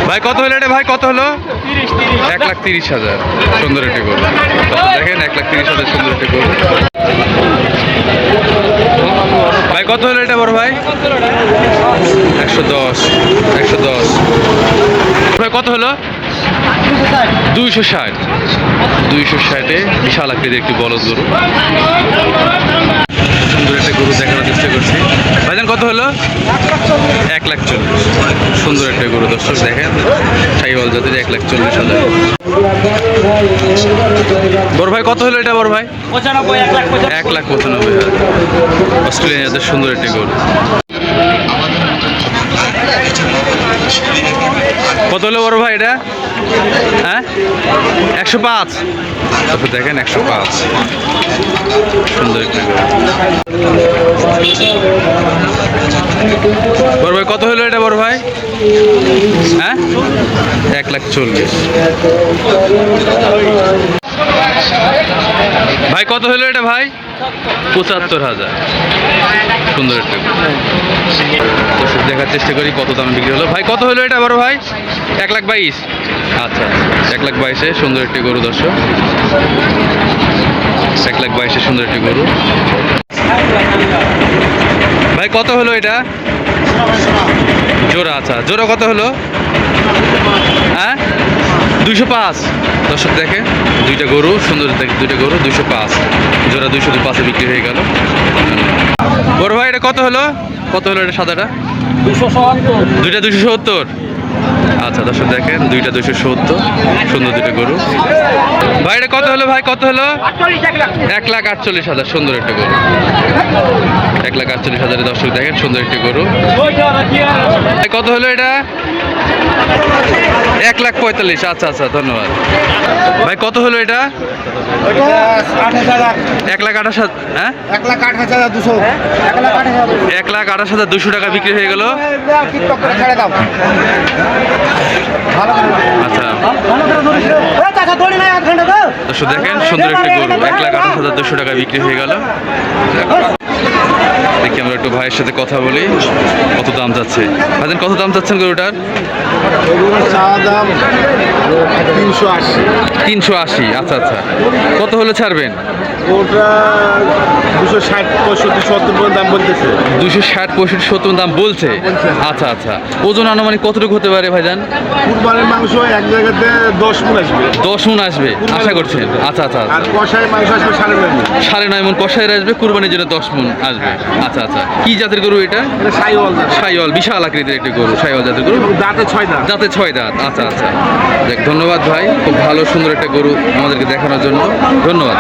ভাই কত হলো এটা? ভাই কত হলো? 1,30,000। সুন্দর একটি গরু দেখেন, 1,30,000 সুন্দর একটি গরু। ভাই কত হলো এটা বড় ভাই? 110। ভাই কত হলো? 260। 260-এ বিশাল আকৃতির একটি বলদ গরু। সুন্দর একটা গরু দেখানোর চেষ্টা করছি। ভাইজান কত হলো? 1,40,000। সুন্দর একটা গরু দর্শক দেখেন, শাহিওয়াল জাতের 1,40,000। বড় ভাই কত হলো এটা বড় ভাই? 1,95,000। অস্ট্রেলিয়ান জাতের সুন্দর একটি গরু। কত হলো বড় ভাই এটা? হ্যাঁ, 105। দেখেন 105। সুন্দর একটি গরু। বড় ভাই কত হলো এটা বড় ভাই? হ্যাঁ, 1,40,000। ভাই কত হলো এটা ভাই? 75,000। সুন্দর একটা দেখার চেষ্টা করি কত দামে বিক্রি হলো। ভাই কত হলো এটা বড় ভাই? 1,22,000। আচ্ছা, 1,22,000-এ সুন্দর একটি গরু দর্শক। 1,22,000-এ সুন্দর একটি গরু। ভাই কত হলো এটা? জোড়া। আচ্ছা, জোড়া কত হলো? হ্যাঁ, 205। দর্শক দেখে দুইটা গরু, সুন্দর দেখে দুইটা গরু, 205 জোড়া। 205-এ বিক্রি হয়ে গেল। বড় ভাই এটা কত হলো? কত হলো এটা সাদাটা? 270। দুইটা 270। আচ্ছা দর্শক দেখেন, দুইটা 270। সুন্দর দুটো গরু। ভাই এটা কত হলো? ভাই কত হলো? 1,48,000। সুন্দর একটা গরু। 1,48,000-এ দর্শক দেখেন সুন্দর একটি গরু। ভাই কত হলো এটা? 1,45,000। আচ্ছা আচ্ছা, ধন্যবাদ ভাই। কত হলো এটা? 1,28,000। হ্যাঁ, 1,28,200 টাকা বিক্রি হয়ে গেল। আচ্ছা দর্শক দেখেন সুন্দর একটি গরু, 1,28,200 টাকা বিক্রি হয়ে গেল। দেখি আমরা একটু ভাইয়ের সাথে কথা বলি, কত দাম যাচ্ছে। ভাইজান কত দাম চাচ্ছেন গরুটার? 380। আচ্ছা আচ্ছা, কত হলে ছাড়বেন? ওটা 260, 65, 70 দাম বলতেছে। 260, 65, 70 দাম বলছে। আচ্ছা আচ্ছা, ওজন আনুমানিক কতটুকু হতে পারে ভাইজান? কুরবানির মাংস এক জায়গাতে 10 মণ আসবে। 10 মণ আসবে আশা করছেন? আচ্ছা আচ্ছা। আর কষায় মাংস আসবে 9.5 মণ। 9.5 মণ কষায় আসবে, কুরবানির জন্য 10 মণ আসবে। আচ্ছা আচ্ছা, কি জাতের গরু এটা? শাহিওয়াল, বিশাল আকৃতির একটি গরু, শাহিওয়াল জাতের গরু। দাঁতে 6 দাঁত। দাঁতে 6 দাঁত। আচ্ছা আচ্ছা, দেখ ধন্যবাদ ভাই, খুব ভালো সুন্দর একটা গরু আমাদেরকে দেখানোর জন্য। ধন্যবাদ।